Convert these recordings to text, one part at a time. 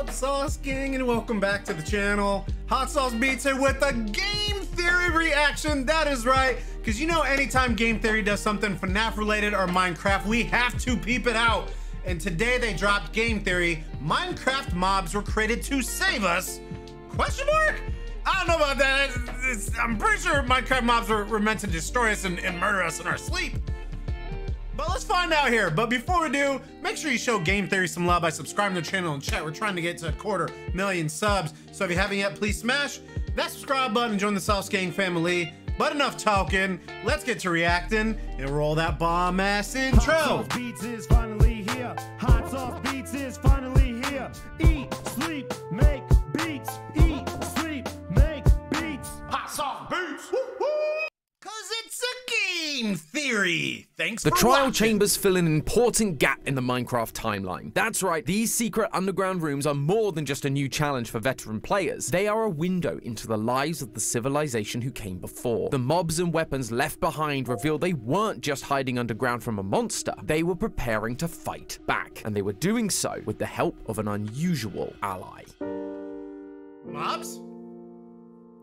up, Sauce Gang, and welcome back to the channel. Hot Sauce Beats here with a Game Theory reaction. That is right, because you know anytime Game Theory does something FNAF related or Minecraft, we have to peep it out. And today they dropped Game Theory. Minecraft mobs were created to save us? Question mark? I don't know about that. I'm pretty sure Minecraft mobs were meant to destroy us and murder us in our sleep. But let's find out here. But before we do, make sure you show Game Theory some love by subscribing to the channel and chat. We're trying to get to 250,000 subs. So if you haven't yet, please smash that subscribe button and join the Sauce Gang family. But enough talking, let's get to reacting and roll that bomb ass intro. Hot Sauce Beats is finally here. Hot Sauce Beats is finally here. Eat, sleep, make beats. Eat, sleep, make beats. Hot Sauce Beats. Woo-hoo. Cause it's a Game Theory. Thanks The for trial watching. chambers fill an important gap in the Minecraft timeline. That's right, these secret underground rooms are more than just a new challenge for veteran players. They are a window into the lives of the civilization who came before. The mobs and weapons left behind reveal they weren't just hiding underground from a monster. They were preparing to fight back, and they were doing so with the help of an unusual ally. Mobs?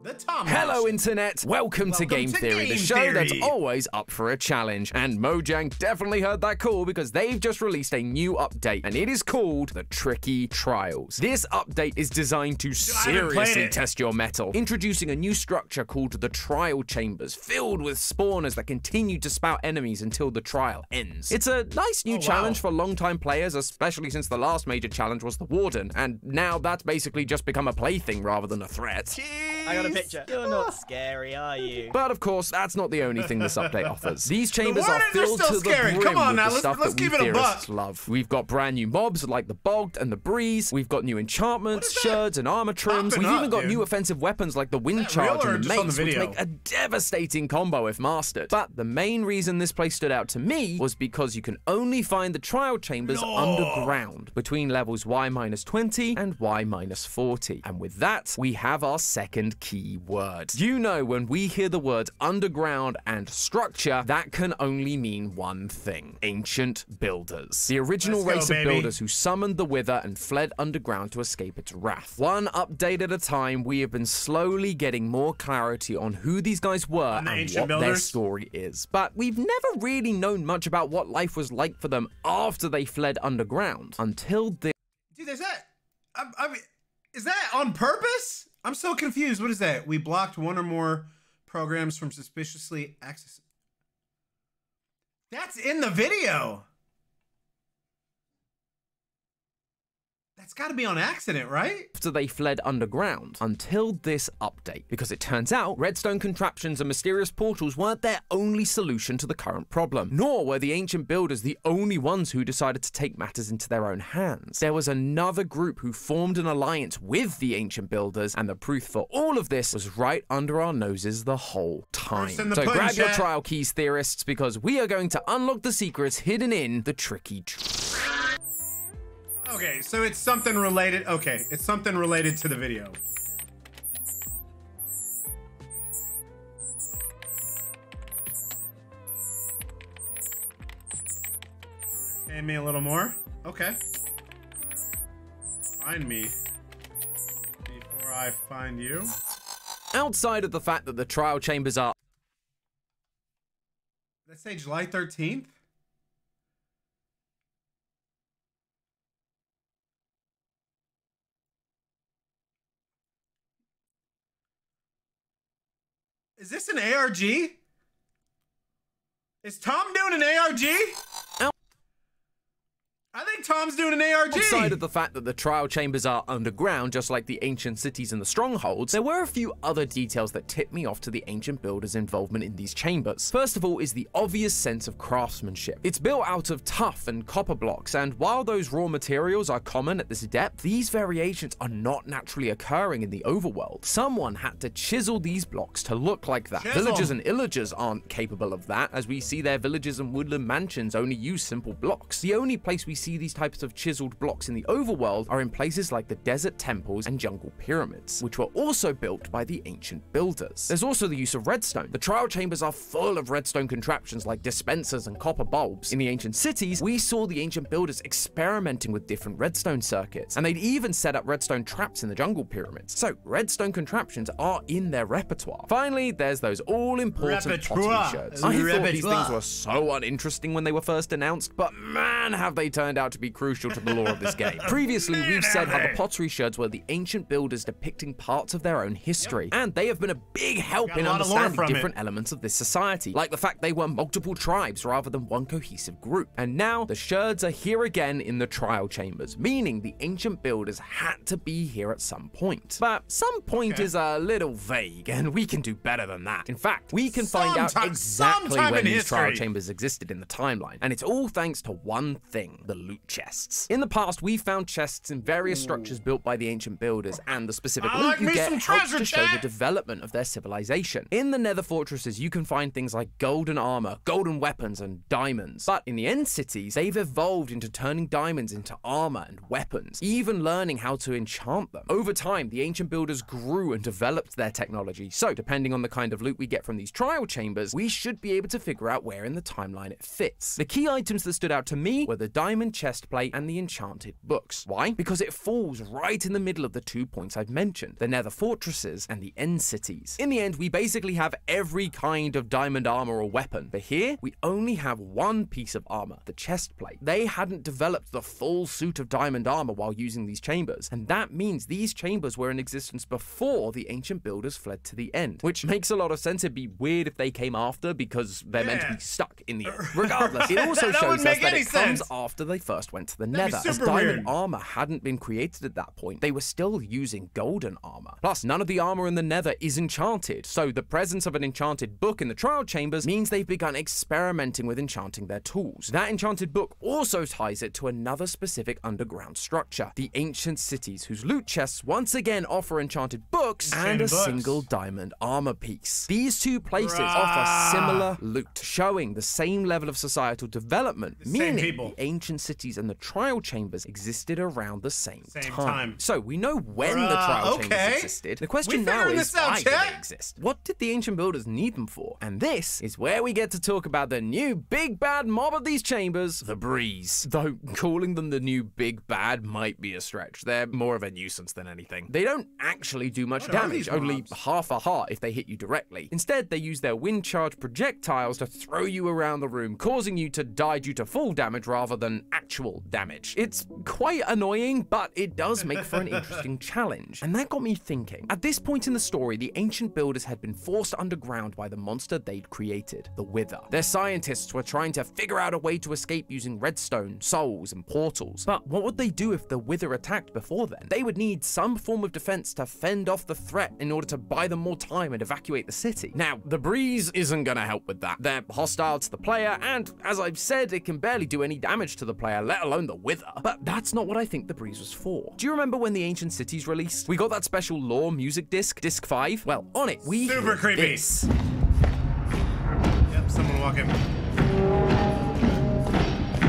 The Tom Hello, House. Internet! Welcome to Game Theory, the Game show Theory. that's always up for a challenge. And Mojang definitely heard that call because they've just released a new update, and it is called the Tricky Trials. This update is designed to seriously test your mettle, introducing a new structure called the Trial Chambers, filled with spawners that continue to spout enemies until the trial ends. It's a nice new challenge for long-time players, especially since the last major challenge was the Warden, and now that's basically just become a plaything rather than a threat. I got a picture. You're not scary, are you? But of course, that's not the only thing this update offers. These chambers are Wardens are filled still to the scary. brim Come on with now, the stuff let's that we keep it a buck. theorists love. We've got brand new mobs like the Bogged and the Breeze. We've got new enchantments, sherds, and armor trims. Popping We've even up, got dude. new offensive weapons like the Wind Is that real Charge or and the just on the Mace, which video? make a devastating combo if mastered. But the main reason this place stood out to me was because you can only find the trial chambers underground between levels Y-20 and Y-40. And with that, we have our second key word. You know, when we hear the words underground and structure, that can only mean one thing: ancient builders. The original Let's go, race of baby. builders who summoned the Wither and fled underground to escape its wrath. One update at a time, we have been slowly getting more clarity on who these guys were and ancient what their builders? story is. But we've never really known much about what life was like for them after they fled underground until this. Dude, is that? I mean, is that on purpose? I'm so confused. What is that? We blocked one or more programs from suspiciously accessing. That's in the video. That's got to be on accident, right? After they fled underground until this update, because it turns out redstone contraptions and mysterious portals weren't their only solution to the current problem, nor were the ancient builders the only ones who decided to take matters into their own hands. There was another group who formed an alliance with the ancient builders, and the proof for all of this was right under our noses the whole time. First in the So pudding, grab your chat. trial keys, theorists, because we are going to unlock the secrets hidden in the Tricky Okay, so it's something related. Okay, it's something related to the video. Hand me a little more. Okay. Find me before I find you. Outside of the fact that the trial chambers are Let's say July 13th. Is this an ARG? Is Tom doing an ARG? I think Tom's doing an ARG. outside of the fact that the trial chambers are underground, just like the ancient cities and the strongholds, there were a few other details that tipped me off to the ancient builders' involvement in these chambers. First of all is the obvious sense of craftsmanship. It's built out of tuff and copper blocks, and while those raw materials are common at this depth, these variations are not naturally occurring in the overworld. Someone had to chisel these blocks to look like that. Chisel. Villagers and illagers aren't capable of that, as we see their villages and woodland mansions only use simple blocks. The only place we see these these types of chiseled blocks in the overworld are in places like the desert temples and jungle pyramids, which were also built by the ancient builders. There's also the use of redstone. The trial chambers are full of redstone contraptions like dispensers and copper bulbs. In the ancient cities, we saw the ancient builders experimenting with different redstone circuits, and they'd even set up redstone traps in the jungle pyramids. So redstone contraptions are in their repertoire. Finally, there's those all-important pottery sherds. I thought these things were so uninteresting when they were first announced, but man, have they turned out to be crucial to the lore of this game. Previously, we've said how the pottery sherds were the ancient builders depicting parts of their own history, and they have been a big help in understanding different elements of this society, like the fact they were multiple tribes rather than one cohesive group. And now the sherds are here again in the trial chambers, meaning the ancient builders had to be here at some point. But some point is a little vague, and we can do better than that. In fact, we can find out exactly when these trial chambers existed in the timeline, and it's all thanks to one thing: the loot chests. In the past, we found chests in various structures built by the ancient builders, and the specific loot you get helps to show the development of their civilization. In the Nether fortresses, you can find things like golden armor, golden weapons, and diamonds. But in the end cities, they've evolved into turning diamonds into armor and weapons, even learning how to enchant them. Over time, the ancient builders grew and developed their technology, so depending on the kind of loot we get from these trial chambers, we should be able to figure out where in the timeline it fits. The key items that stood out to me were the diamond chest plate and the enchanted books. Why? Because it falls right in the middle of the 2 points I've mentioned, the Nether fortresses and the end cities. In the end, we basically have every kind of diamond armor or weapon, but here we only have one piece of armor, the chest plate. They hadn't developed the full suit of diamond armor while using these chambers, and that means these chambers were in existence before the ancient builders fled to the end, which makes a lot of sense. It'd be weird if they came after, because they're meant to be stuck in the end. Regardless, it also shows us that it comes after they first went to the Nether, as diamond armor hadn't been created at that point. They were still using golden armor. Plus, none of the armor in the Nether is enchanted, so the presence of an enchanted book in the trial chambers means they've begun experimenting with enchanting their tools. That enchanted book also ties it to another specific underground structure, the ancient cities, whose loot chests once again offer enchanted books and a single diamond armor piece. These two places offer similar loot, showing the same level of societal development, meaning the ancient cities and the trial chambers existed around the same time. So we know when the trial chambers existed. The question now is, why do they exist? What did the ancient builders need them for? And this is where we get to talk about the new big bad mob of these chambers, the Breeze. Though calling them the new big bad might be a stretch. They're more of a nuisance than anything. They don't actually do much damage, only half a heart if they hit you directly. Instead, they use their wind charge projectiles to throw you around the room, causing you to die due to full damage rather than actual damage. It's quite annoying, but it does make for an interesting challenge. And that got me thinking. At this point in the story, the ancient builders had been forced underground by the monster they'd created, the Wither. Their scientists were trying to figure out a way to escape using redstone, souls, and portals. But what would they do if the Wither attacked before then? They would need some form of defense to fend off the threat in order to buy them more time and evacuate the city. Now, the Breeze isn't gonna help with that. They're hostile to the player, and as I've said, it can barely do any damage to the player, let alone the Wither. But that's not what I think the Breeze was for. Do you remember when the Ancient Cities released? We got that special lore music disc, disc 5. Well, on it, we super creepy. This. Yep, someone walking.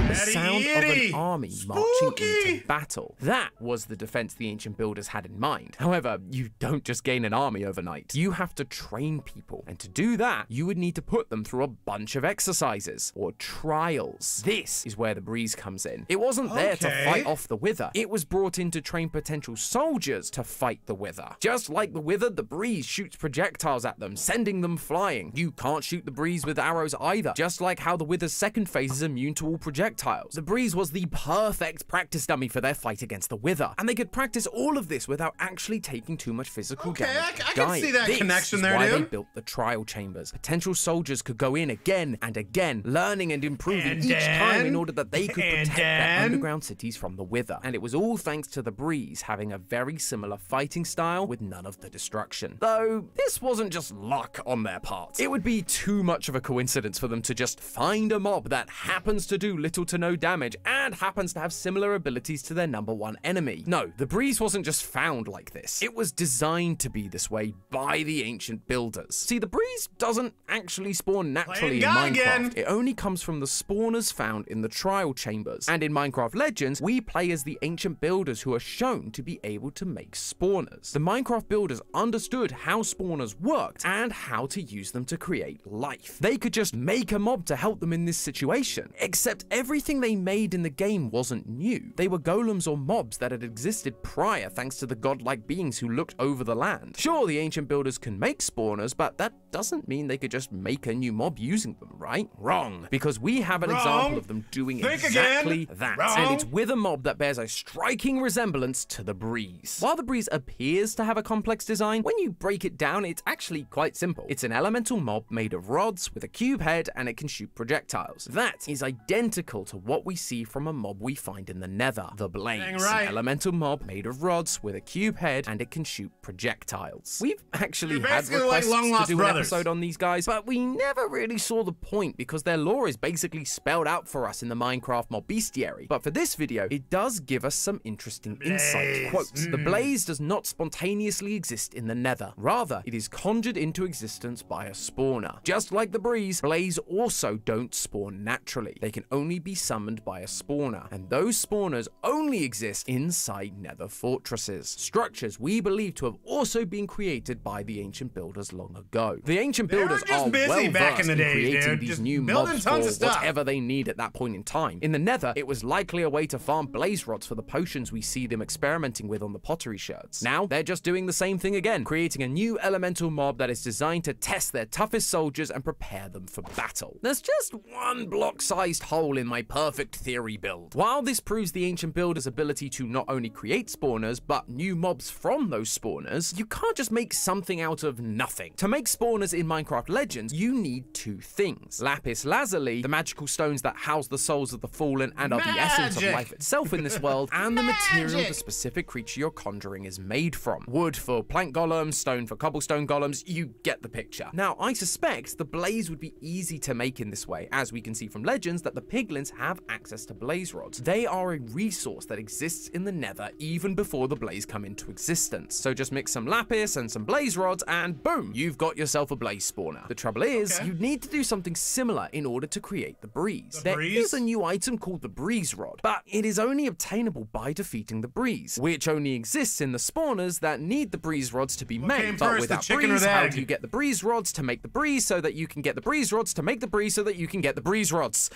The sound of an army marching into battle. That was the defense the ancient builders had in mind. However, you don't just gain an army overnight. You have to train people. And to do that, you would need to put them through a bunch of exercises, or trials. This is where the Breeze comes in. It wasn't there to fight off the Wither. It was brought in to train potential soldiers to fight the Wither. Just like the Wither, the Breeze shoots projectiles at them, sending them flying. You can't shoot the Breeze with arrows either. Just like how the Wither's second phase is immune to all projectiles. The Breeze was the perfect practice dummy for their fight against the Wither, and they could practice all of this without actually taking too much physical damage. I can see that connection there, dude. This is why dude. they built the trial chambers. Potential soldiers could go in again and again, learning and improving each time in order that they could protect their underground cities from the Wither. And it was all thanks to the Breeze having a very similar fighting style with none of the destruction. Though, this wasn't just luck on their part. It would be too much of a coincidence for them to just find a mob that happens to do little to to no damage and happens to have similar abilities to their #1 enemy. No, the breeze wasn't just found like this. It was designed to be this way by the ancient builders. See, the breeze doesn't actually spawn naturally in Minecraft. It only comes from the spawners found in the trial chambers. And in Minecraft Legends, we play as the ancient builders who are shown to be able to make spawners. The Minecraft builders understood how spawners worked and how to use them to create life. They could just make a mob to help them in this situation, except everything they made in the game wasn't new. They were golems or mobs that had existed prior thanks to the godlike beings who looked over the land. Sure, the ancient builders can make spawners, but that doesn't mean they could just make a new mob using them, right? Wrong. Because we have an example of them doing exactly that. And it's with a mob that bears a striking resemblance to the breeze. While the breeze appears to have a complex design, when you break it down, it's actually quite simple. It's an elemental mob made of rods with a cube head, and it can shoot projectiles. That is identical to what we see from a mob we find in the Nether, the Blaze. An elemental mob made of rods with a cube head, and it can shoot projectiles. We've actually had requests to do an episode on these guys, but we never really saw the point because their lore is basically spelled out for us in the Minecraft mob bestiary. But for this video, it does give us some interesting insight. Quotes, the Blaze does not spontaneously exist in the Nether. Rather, it is conjured into existence by a spawner. Just like the breeze, Blaze also don't spawn naturally. They can only be summoned by a spawner, and those spawners only exist inside Nether fortresses, structures we believe to have also been created by the ancient builders long ago. The ancient builders are well versed in creating these new mobs for whatever they need at that point in time. In the Nether, it was likely a way to farm blaze rods for the potions we see them experimenting with on the pottery shirts. Now, they're just doing the same thing again, creating a new elemental mob that is designed to test their toughest soldiers and prepare them for battle. There's just one block-sized hole in my perfect theory build. While this proves the ancient builders' ability to not only create spawners, but new mobs from those spawners, you can't just make something out of nothing. To make spawners in Minecraft Legends, you need two things. Lapis lazuli, the magical stones that house the souls of the fallen and are the essence of life itself in this world, and the material the specific creature you're conjuring is made from. Wood for plank golems, stone for cobblestone golems, you get the picture. Now, I suspect the blaze would be easy to make in this way, as we can see from Legends that the piglins have access to blaze rods. They are a resource that exists in the Nether even before the blaze come into existence. So just mix some lapis and some blaze rods and boom, you've got yourself a blaze spawner. The trouble is, you need to do something similar in order to create the breeze. There is a new item called the breeze rod, but it is only obtainable by defeating the breeze, which only exists in the spawners that need the breeze rods to be made. But without breeze, how do you get the breeze rods to make the breeze so that you can get the breeze rods to make the breeze so that you can get the breeze rods?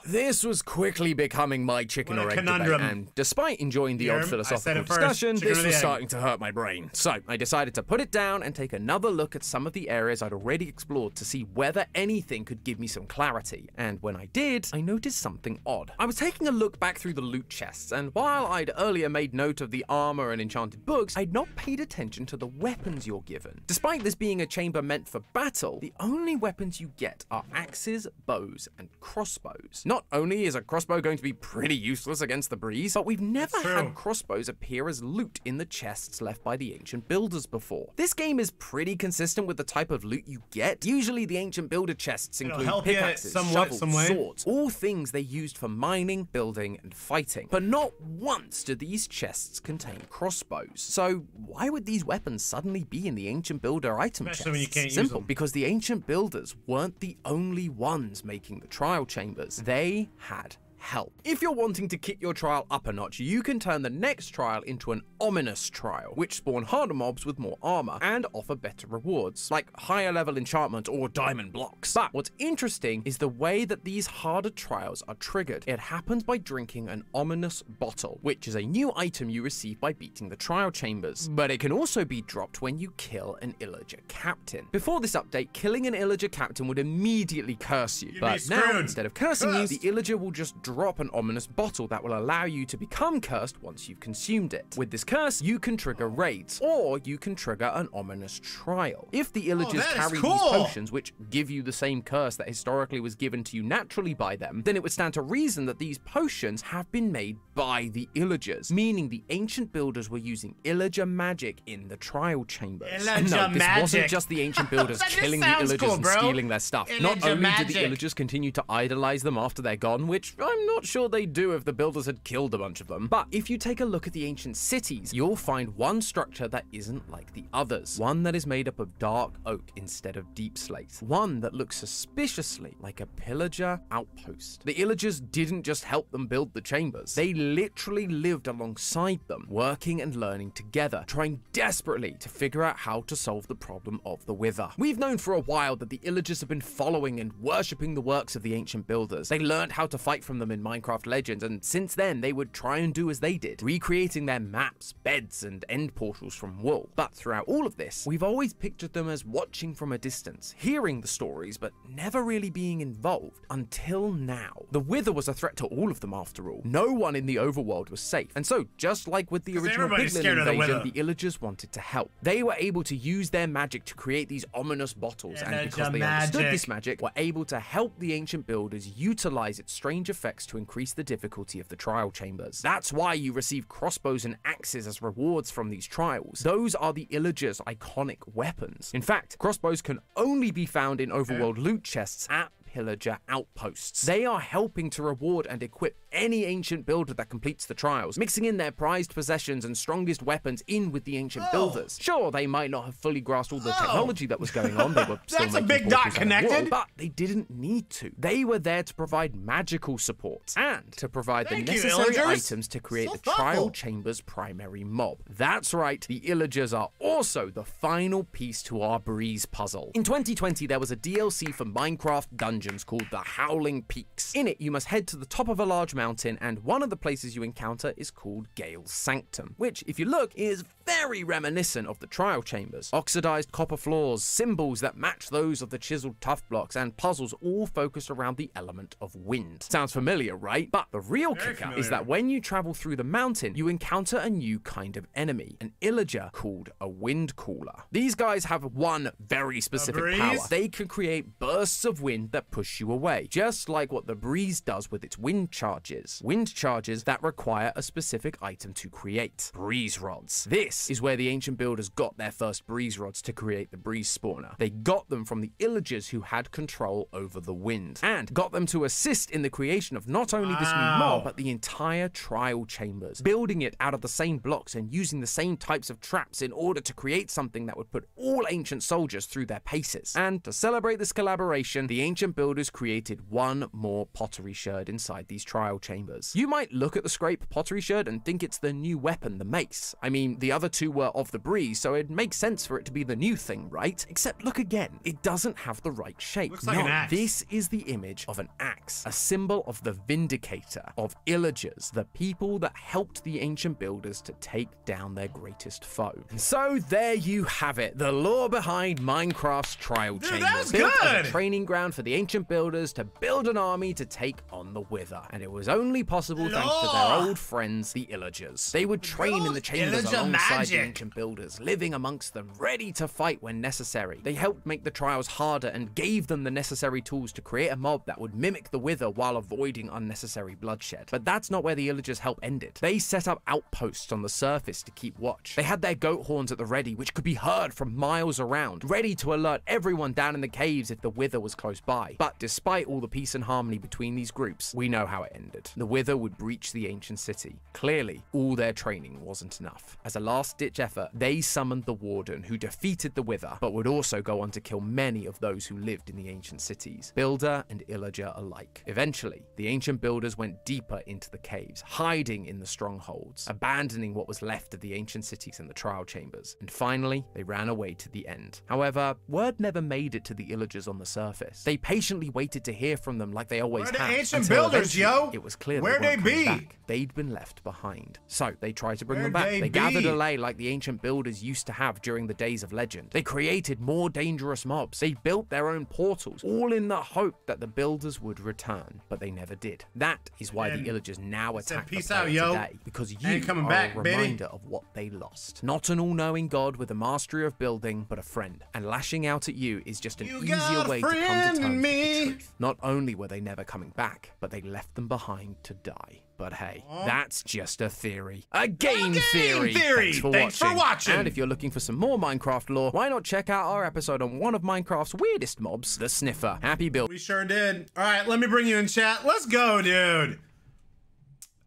This was quickly becoming my chicken or egg debate, and despite enjoying the odd philosophical discussion, this was starting to hurt my brain. So I decided to put it down and take another look at some of the areas I'd already explored to see whether anything could give me some clarity. And when I did, I noticed something odd. I was taking a look back through the loot chests, and while I'd earlier made note of the armor and enchanted books, I'd not paid attention to the weapons you're given. Despite this being a chamber meant for battle, the only weapons you get are axes, bows, and crossbows. Not only is a crossbow going to be pretty useless against the breeze, but we've never had crossbows appear as loot in the chests left by the ancient builders before. This game is pretty consistent with the type of loot you get. Usually the ancient builder chests include pickaxes, shovels, swords, all things they used for mining, building, and fighting. But not once do these chests contain crossbows. So why would these weapons suddenly be in the ancient builder item chests? When you can't use Simple, them. because the ancient builders weren't the only ones making the trial chambers. They had help. If you're wanting to kick your trial up a notch, you can turn the next trial into an ominous trial, which spawn harder mobs with more armor and offer better rewards, like higher level enchantment or diamond blocks. But what's interesting is the way that these harder trials are triggered. It happens by drinking an ominous bottle, which is a new item you receive by beating the trial chambers. But it can also be dropped when you kill an Illager captain. Before this update, killing an Illager captain would immediately curse you, but now, instead of cursing you, the Illager will just drop an ominous bottle that will allow you to become cursed once you've consumed it. With this curse, you can trigger raids, or you can trigger an ominous trial. If the Illagers carry these potions, which give you the same curse that historically was given to you naturally by them, then it would stand to reason that these potions have been made by the Illagers, meaning the ancient builders were using Illager magic in the trial chambers. And no, this wasn't just the ancient builders killing the Illagers and stealing their stuff. Not only did the Illagers continue to idolize them after they're gone, which I'm not sure they'd do if the builders had killed a bunch of them, but if you take a look at the ancient cities, you'll find one structure that isn't like the others. One that is made up of dark oak instead of deep slate. One that looks suspiciously like a pillager outpost. The Illagers didn't just help them build the chambers. They literally lived alongside them, working and learning together, trying desperately to figure out how to solve the problem of the Wither. We've known for a while that the Illagers have been following and worshipping the works of the ancient builders. They learned how to fight from them in Minecraft Legends, and since then they would try and do as they did, recreating their maps, beds, and end portals from wool. But throughout all of this, we've always pictured them as watching from a distance, hearing the stories, but never really being involved, until now. The Wither was a threat to all of them after all. No one in the overworld was safe, and so just like with the original Piglin invasion, the Illagers wanted to help. They were able to use their magic to create these ominous bottles, and because they understood this magic, were able to help the ancient builders utilize its strange effects to increase the difficulty of the trial chambers. That's why you receive crossbows and axes as rewards from these trials. Those are the Illagers' iconic weapons. In fact, crossbows can only be found in overworld loot chests at pillager outposts. They are helping to reward and equip any ancient builder that completes the trials, mixing in their prized possessions and strongest weapons in with the ancient builders. Sure, they might not have fully grasped all the technology that was going on. They were still making big dot connected, but they didn't need to. They were there to provide magical support and to provide the necessary items to create the trial chamber's primary mob. That's right, the Illagers are also the final piece to our Breeze puzzle. In 2020, there was a DLC for Minecraft Dungeons called the Howling Peaks. In it, you must head to the top of a large mountain, and one of the places you encounter is called Gale's Sanctum, which, if you look, is very reminiscent of the trial chambers. Oxidized copper floors, symbols that match those of the chiseled tough blocks, and puzzles all focused around the element of wind. Sounds familiar, right? But the real kicker is that when you travel through the mountain, you encounter a new kind of enemy, an Illager called a wind cooler. These guys have one very specific power. They can create bursts of wind that push you away, just like what the Breeze does with its wind charges. Wind charges that require a specific item to create. Breeze rods. This is where the ancient builders got their first breeze rods to create the breeze spawner. They got them from the Illagers who had control over the wind, and got them to assist in the creation of not only this new mob, but the entire trial chambers, building it out of the same blocks and using the same types of traps in order to create something that would put all ancient soldiers through their paces. And to celebrate this collaboration, the ancient builders created one more pottery sherd inside these trial chambers. You might look at the scrape pottery sherd and think it's the new weapon, the mace. I mean, the other two were of the Breeze, so it makes sense for it to be the new thing, right? Except look again, it doesn't have the right shape. Looks like an axe. This is the image of an axe, a symbol of the Vindicator, of Illagers, the people that helped the ancient builders to take down their greatest foe. So there you have it, the lore behind Minecraft's trial chambers, built as a training ground for the ancient builders to build an army to take on the Wither. And it was only possible thanks to their old friends, the Illagers. They would train in the chambers alongside the ancient builders, living amongst them, ready to fight when necessary. They helped make the trials harder and gave them the necessary tools to create a mob that would mimic the Wither while avoiding unnecessary bloodshed. But that's not where the Illagers' help ended. They set up outposts on the surface to keep watch. They had their goat horns at the ready, which could be heard from miles around, ready to alert everyone down in the caves if the Wither was close by. But despite all the peace and harmony between these groups, we know how it ended. The Wither would breach the ancient city. Clearly, all their training wasn't enough. As a last-ditch effort, they summoned the Warden, who defeated the Wither, but would also go on to kill many of those who lived in the ancient cities, Builder and Illager alike. Eventually, the ancient builders went deeper into the caves, hiding in the strongholds, abandoning what was left of the ancient cities and the trial chambers, and finally, they ran away to the end. However, word never made it to the Illagers on the surface. They patiently waited to hear from them like they always had. Ancient builders, yo! It was clear Where'd they weren't they coming be? back. They'd been left behind. So they tried to bring them Where'd back. they They gathered be? a lay like the ancient builders used to have during the days of legend. They created more dangerous mobs. They built their own portals, all in the hope that the builders would return, but they never did. That is why the Illagers now attack the peace player out, yo. today, because you Ain't coming are back, a baby. reminder of what they lost. Not an all-knowing god with a mastery of building, but a friend. And lashing out at you is just an You easier got a way to come to friend terms in with me. the truth. Not only were they never coming back, but they left them behind to die. But hey, that's just a theory. A game theory! Thanks for watching! And if you're looking for some more Minecraft lore, why not check out our episode on one of Minecraft's weirdest mobs, the Sniffer. Happy build. We sure did. All right, let me bring you in chat. Let's go, dude.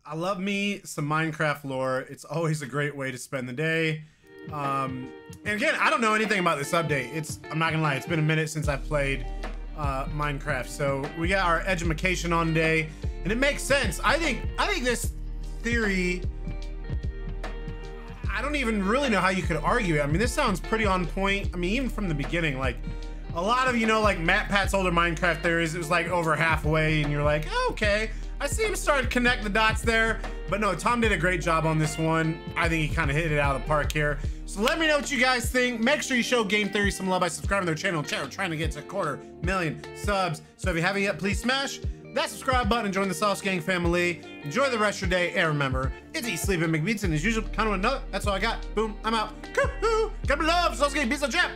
I love me some Minecraft lore. It's always a great way to spend the day. And again, I don't know anything about this update. I'm not gonna lie, it's been a minute since I played Minecraft. So we got our edumacation on today, and it makes sense. I think this theory, I don't even really know how you could argue it. I mean, this sounds pretty on point. I mean, even from the beginning, like a lot of, you know, like Matt Pat's older Minecraft theories, it was like over halfway and you're like, oh, okay, I see him start to connect the dots there. But no, Tom did a great job on this one. I think he kind of hit it out of the park here. So let me know what you guys think. Make sure you show Game Theory some love by subscribing to their channel. We're trying to get to 250,000 subs. So if you haven't yet, please smash that subscribe button and join the Sauce Gang family. Enjoy the rest of your day. And remember, it's Eat, Sleep, and Make Beats. And as usual, kind of another. That's all I got. Boom, I'm out. Got love, Sauce Gang, beats on chat.